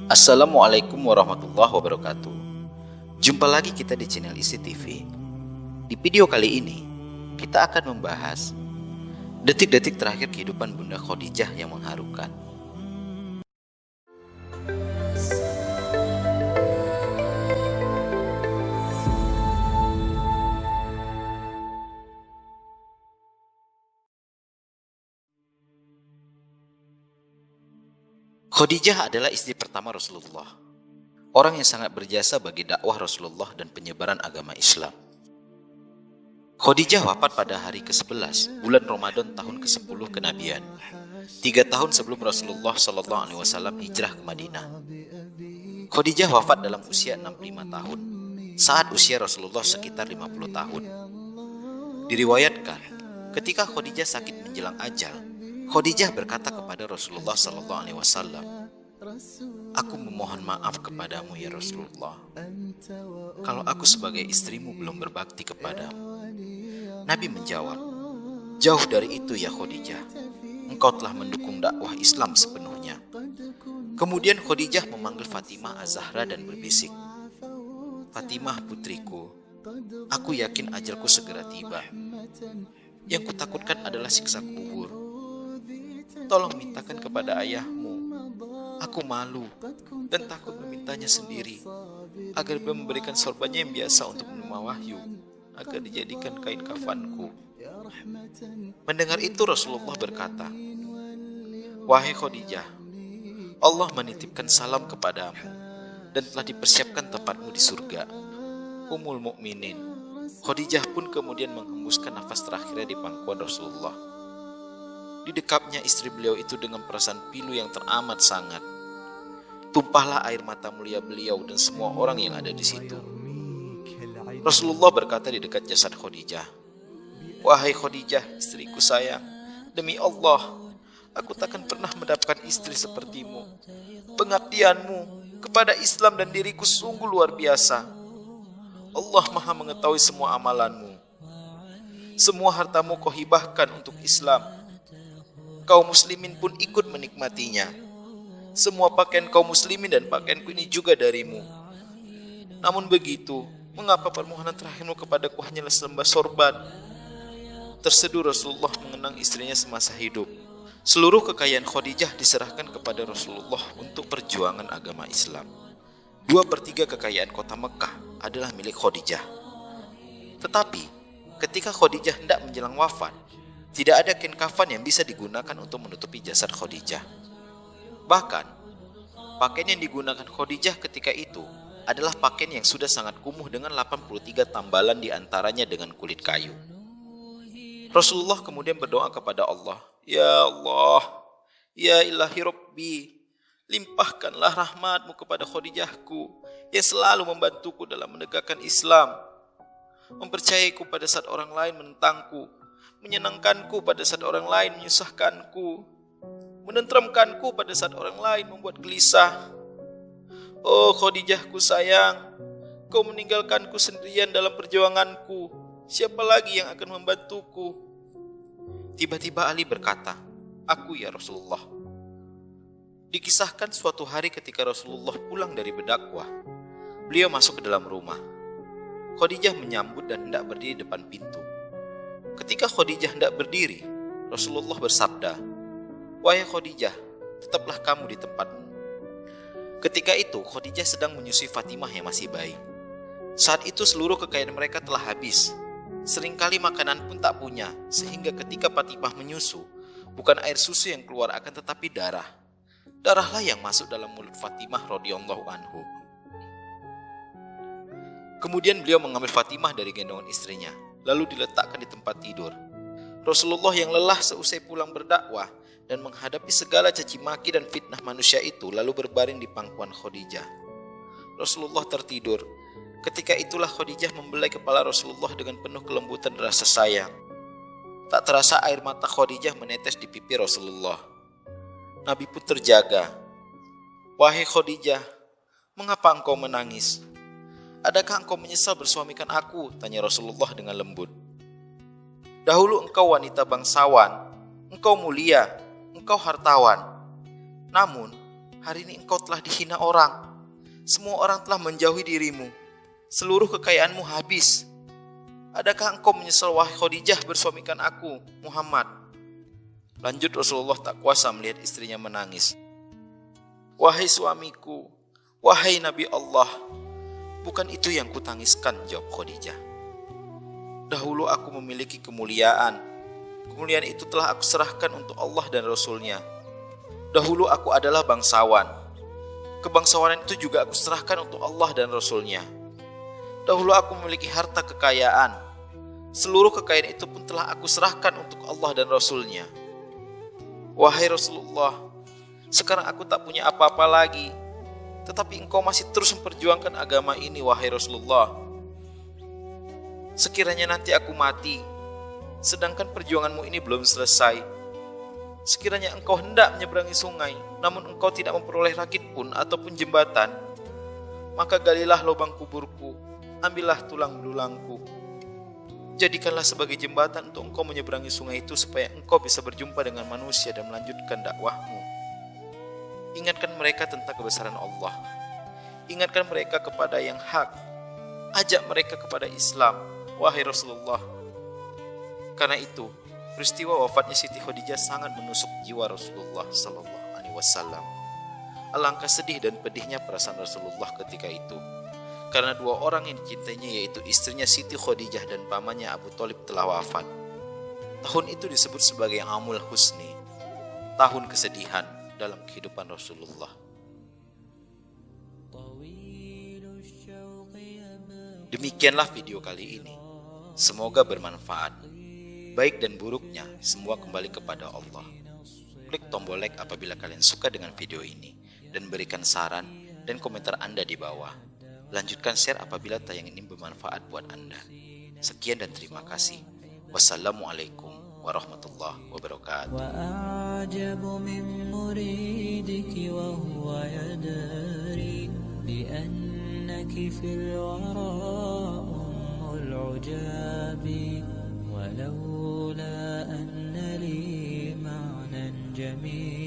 Assalamualaikum warahmatullahi wabarakatuh. Jumpa lagi kita di channel Isi TV. Di video kali ini kita akan membahas detik-detik terakhir kehidupan Bunda Khadijah yang mengharukan. Khadijah adalah istri pertama Rasulullah, orang yang sangat berjasa bagi dakwah Rasulullah dan penyebaran agama Islam. Khadijah wafat pada hari ke-11 bulan Ramadan tahun ke-10 kenabian, 3 tahun sebelum Rasulullah SAW hijrah ke Madinah. Khadijah wafat dalam usia 65 tahun, saat usia Rasulullah sekitar 50 tahun. Diriwayatkan, ketika Khadijah sakit menjelang ajal, Khadijah berkata kepada Rasulullah SAW, "Aku memohon maaf kepadamu ya Rasulullah, kalau aku sebagai istrimu belum berbakti kepadamu." Nabi menjawab, "Jauh dari itu ya Khadijah, engkau telah mendukung dakwah Islam sepenuhnya." Kemudian Khadijah memanggil Fatimah Az-Zahra dan berbisik, "Fatimah putriku, aku yakin ajalku segera tiba. Yang kutakutkan adalah siksa kubur. Tolong mintakan kepada ayahmu. Aku malu dan takut memintanya sendiri, agar dia memberikan sorbannya yang biasa untuk menerima wahyu, agar dijadikan kain kafanku." Mendengar itu Rasulullah berkata, "Wahai Khadijah, Allah menitipkan salam kepadamu dan telah dipersiapkan tempatmu di surga." Ummul Mukminin Khadijah pun kemudian menghembuskan nafas terakhirnya di pangkuan Rasulullah. Didekapnya istri beliau itu dengan perasaan pilu yang teramat sangat. Tumpahlah air mata mulia beliau dan semua orang yang ada di situ. Rasulullah berkata di dekat jasad Khadijah, "Wahai Khadijah, istriku sayang, demi Allah, aku takkan pernah mendapatkan istri sepertimu. Pengabdianmu kepada Islam dan diriku sungguh luar biasa. Allah Maha mengetahui semua amalanmu. Semua hartamu kau hibahkan untuk Islam. Kaum muslimin pun ikut menikmatinya. Semua pakaian kaum muslimin dan pakaianku ini juga darimu. Namun begitu, mengapa permohonan terakhirmu kepadaku hanyalah selembah sorban?" Terseduh Rasulullah mengenang istrinya semasa hidup. Seluruh kekayaan Khadijah diserahkan kepada Rasulullah untuk perjuangan agama Islam. 2/3 kekayaan kota Mekah adalah milik Khadijah. Tetapi, ketika Khadijah hendak menjelang wafat, tidak ada kain kafan yang bisa digunakan untuk menutupi jasad Khadijah. Bahkan, pakaian yang digunakan Khadijah ketika itu adalah pakaian yang sudah sangat kumuh dengan 83 tambalan diantaranya dengan kulit kayu. Rasulullah kemudian berdoa kepada Allah, "Ya Allah, ya ilahi Rabbi, limpahkanlah rahmatmu kepada Khadijahku yang selalu membantuku dalam menegakkan Islam, mempercayaiku pada saat orang lain menentangku, menyenangkanku pada saat orang lain menyusahkanku, menenteramkanku pada saat orang lain membuat gelisah. Oh Khadijahku sayang, kau meninggalkanku sendirian dalam perjuanganku. Siapa lagi yang akan membantuku?" Tiba-tiba Ali berkata, "Aku ya Rasulullah." Dikisahkan suatu hari ketika Rasulullah pulang dari berdakwah, beliau masuk ke dalam rumah. Khadijah menyambut dan hendak berdiri depan pintu. Ketika Khadijah hendak berdiri, Rasulullah bersabda, "Wahai Khadijah, tetaplah kamu di tempatmu." Ketika itu Khadijah sedang menyusui Fatimah yang masih bayi. Saat itu seluruh kekayaan mereka telah habis. Seringkali makanan pun tak punya, sehingga ketika Fatimah menyusu, bukan air susu yang keluar akan tetapi darah. Darahlah yang masuk dalam mulut Fatimah radhiyallahu anhu. Kemudian beliau mengambil Fatimah dari gendongan istrinya, lalu diletakkan di tempat tidur. Rasulullah yang lelah seusai pulang berdakwah dan menghadapi segala caci maki dan fitnah manusia itu lalu berbaring di pangkuan Khadijah. Rasulullah tertidur. Ketika itulah Khadijah membelai kepala Rasulullah dengan penuh kelembutan dan rasa sayang. Tak terasa air mata Khadijah menetes di pipi Rasulullah. Nabi pun terjaga. "Wahai Khadijah, mengapa engkau menangis? Adakah engkau menyesal bersuamikan aku?" tanya Rasulullah dengan lembut. "Dahulu engkau wanita bangsawan, engkau mulia, engkau hartawan. Namun, hari ini engkau telah dihina orang. Semua orang telah menjauhi dirimu. Seluruh kekayaanmu habis. Adakah engkau menyesal, wahai Khadijah, bersuamikan aku, Muhammad? Lanjut Rasulullah tak kuasa melihat istrinya menangis. Wahai suamiku, wahai Nabi Allah, bukan itu yang kutangiskan, jawab Khadijah. Dahulu aku memiliki kemuliaan. Kemuliaan itu telah aku serahkan untuk Allah dan Rasulnya. Dahulu aku adalah bangsawan. Kebangsawanan itu juga aku serahkan untuk Allah dan Rasulnya. Dahulu aku memiliki harta kekayaan. Seluruh kekayaan itu pun telah aku serahkan untuk Allah dan Rasulnya. Wahai Rasulullah, sekarang aku tak punya apa-apa lagi. Tetapi engkau masih terus memperjuangkan agama ini, wahai Rasulullah. Sekiranya nanti aku mati, sedangkan perjuanganmu ini belum selesai. Sekiranya engkau hendak menyeberangi sungai, namun engkau tidak memperoleh rakit pun ataupun jembatan, maka galilah lubang kuburku, ambillah tulang belulangku. Jadikanlah sebagai jembatan untuk engkau menyeberangi sungai itu supaya engkau bisa berjumpa dengan manusia dan melanjutkan dakwahmu. Ingatkan mereka tentang kebesaran Allah. Ingatkan mereka kepada yang hak. Ajak mereka kepada Islam, wahai Rasulullah. Karena itu, peristiwa wafatnya Siti Khadijah sangat menusuk jiwa Rasulullah sallallahu alaihi wasallam. Alangkah sedih dan pedihnya perasaan Rasulullah ketika itu. Karena dua orang yang dicintainya, yaitu istrinya Siti Khadijah dan pamannya Abu Thalib, telah wafat. Tahun itu disebut sebagai Amul Husni, tahun kesedihan dalam kehidupan Rasulullah. Demikianlah video kali ini. Semoga bermanfaat. Baik dan buruknya semua kembali kepada Allah. Klik tombol like apabila kalian suka dengan video ini, dan berikan saran dan komentar Anda di bawah. Lanjutkan share apabila tayangan ini bermanfaat buat Anda. Sekian dan terima kasih. Wassalamualaikum warahmatullahi wabarakatuh. وأعجب من مريدك وهو يدري بأنك في الورى أم العجاب ولولا أن لي معنى جميل